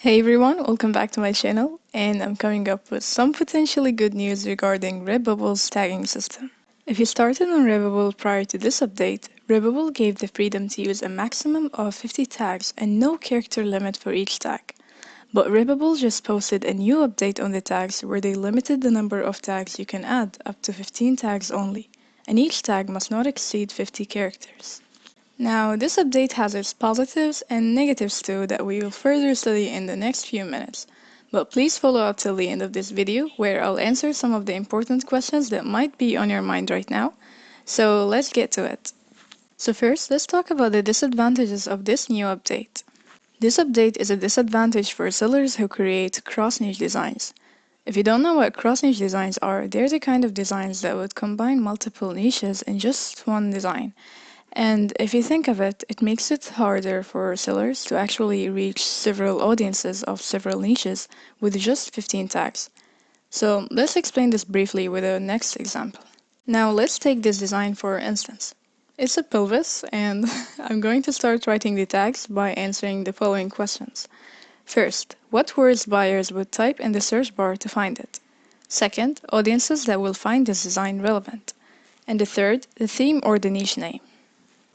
Hey everyone, welcome back to my channel, and I'm coming up with some potentially good news regarding Redbubble's tagging system. If you started on Redbubble prior to this update, Redbubble gave the freedom to use a maximum of 50 tags and no character limit for each tag. But Redbubble just posted a new update on the tags where they limited the number of tags you can add up to 15 tags only, and each tag must not exceed 50 characters. Now, this update has its positives and negatives too that we will further study in the next few minutes. But please follow up till the end of this video where I'll answer some of the important questions that might be on your mind right now. So let's get to it. So first, let's talk about the disadvantages of this new update. This update is a disadvantage for sellers who create cross-niche designs. If you don't know what cross-niche designs are, they're the kind of designs that would combine multiple niches in just one design. And if you think of it, it makes it harder for sellers to actually reach several audiences of several niches with just 15 tags. So let's explain this briefly with the next example. Now let's take this design for instance. It's a pelvis and I'm going to start writing the tags by answering the following questions. First, what words buyers would type in the search bar to find it? Second, audiences that will find this design relevant. And the third, the theme or the niche name.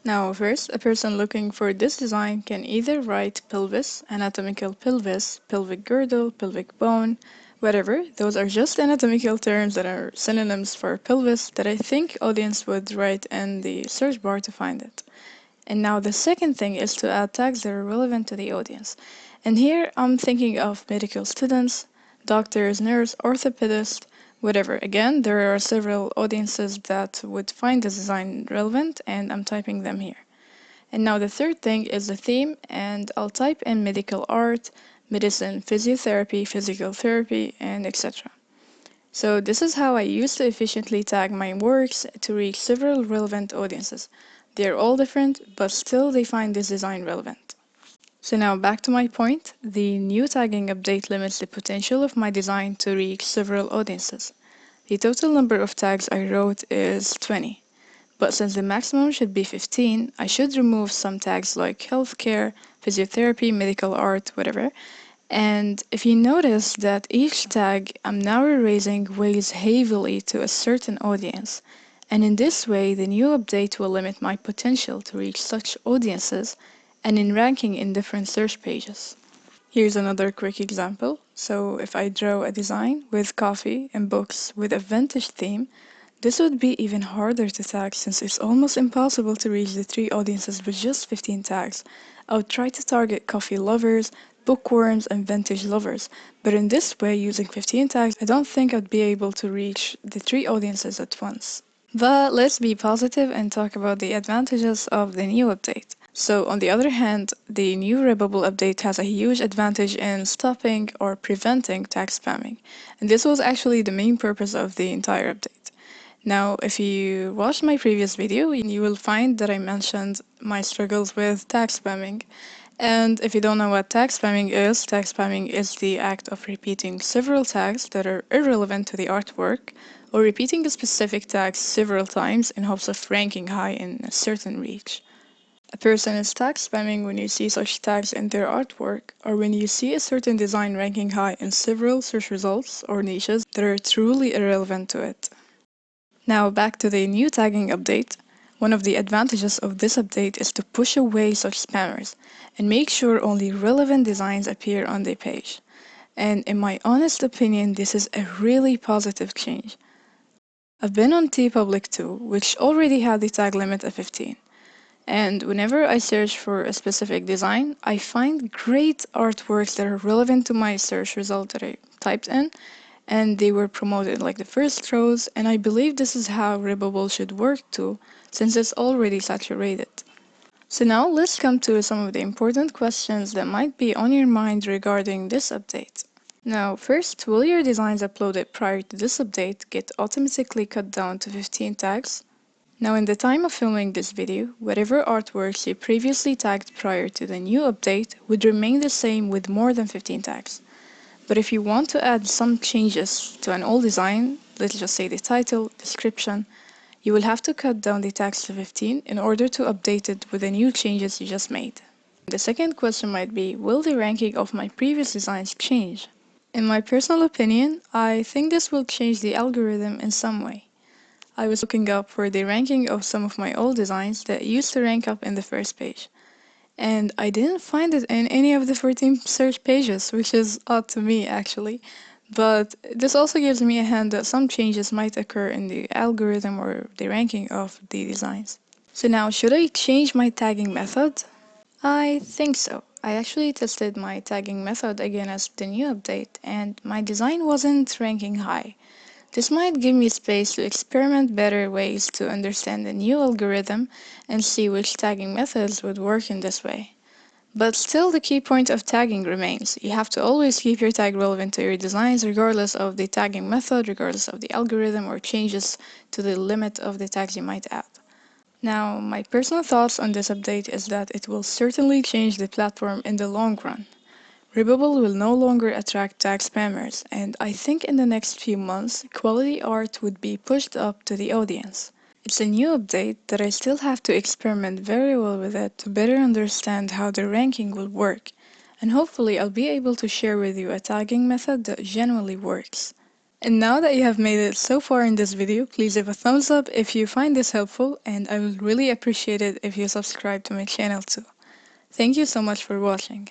Now, first, a person looking for this design can either write pelvis, anatomical pelvis, pelvic girdle, pelvic bone, whatever. Those are just anatomical terms that are synonyms for pelvis that I think audience would write in the search bar to find it. And now the second thing is to add tags that are relevant to the audience. And here I'm thinking of medical students, doctors, nurse, orthopedist, whatever. Again, there are several audiences that would find this design relevant, and I'm typing them here. And now the third thing is the theme, and I'll type in medical art, medicine, physiotherapy, physical therapy, and etc. So this is how I used to efficiently tag my works to reach several relevant audiences. They're all different, but still they find this design relevant. So now back to my point, the new tagging update limits the potential of my design to reach several audiences. The total number of tags I wrote is 20, but since the maximum should be 15, I should remove some tags like healthcare, physiotherapy, medical art, whatever. And if you notice that each tag I'm now erasing weighs heavily to a certain audience, and in this way the new update will limit my potential to reach such audiences and in ranking in different search pages. Here's another quick example. So if I draw a design with coffee and books with a vintage theme, this would be even harder to tag since it's almost impossible to reach the three audiences with just 15 tags. I would try to target coffee lovers, bookworms, and vintage lovers, but in this way, using 15 tags, I don't think I'd be able to reach the three audiences at once. But let's be positive and talk about the advantages of the new update. So on the other hand, the new Redbubble update has a huge advantage in stopping or preventing tag spamming. And this was actually the main purpose of the entire update. Now, if you watched my previous video, you will find that I mentioned my struggles with tag spamming. And if you don't know what tag spamming is the act of repeating several tags that are irrelevant to the artwork, or repeating a specific tag several times in hopes of ranking high in a certain reach. A person is tag spamming when you see such tags in their artwork, or when you see a certain design ranking high in several search results or niches that are truly irrelevant to it. Now back to the new tagging update. One of the advantages of this update is to push away such spammers and make sure only relevant designs appear on the page. And in my honest opinion, this is a really positive change. I've been on TeePublic too, which already had the tag limit of 15. And whenever I search for a specific design, I find great artworks that are relevant to my search result that I typed in, and they were promoted like the first rows, and I believe this is how Redbubble should work too, since it's already saturated. So now let's come to some of the important questions that might be on your mind regarding this update. Now, first, will your designs uploaded prior to this update get automatically cut down to 15 tags? Now, in the time of filming this video, whatever artworks you previously tagged prior to the new update would remain the same with more than 15 tags. But if you want to add some changes to an old design, let's just say the title, description, you will have to cut down the tags to 15 in order to update it with the new changes you just made. The second question might be, will the ranking of my previous designs change? In my personal opinion, I think this will change the algorithm in some way. I was looking up for the ranking of some of my old designs that used to rank up in the first page, and I didn't find it in any of the 14 search pages, which is odd to me actually. But this also gives me a hint that some changes might occur in the algorithm or the ranking of the designs. So now, should I change my tagging method? I think so. I actually tested my tagging method against the new update, and my design wasn't ranking high. This might give me space to experiment better ways to understand the new algorithm and see which tagging methods would work in this way. But still, the key point of tagging remains. You have to always keep your tag relevant to your designs, regardless of the tagging method, regardless of the algorithm, or changes to the limit of the tags you might add. Now, my personal thoughts on this update is that it will certainly change the platform in the long run. Redbubble will no longer attract tag spammers, and I think in the next few months, quality art would be pushed up to the audience. It's a new update that I still have to experiment very well with it to better understand how the ranking will work, and hopefully I'll be able to share with you a tagging method that genuinely works. And now that you have made it so far in this video, please leave a thumbs up if you find this helpful, and I would really appreciate it if you subscribe to my channel too. Thank you so much for watching.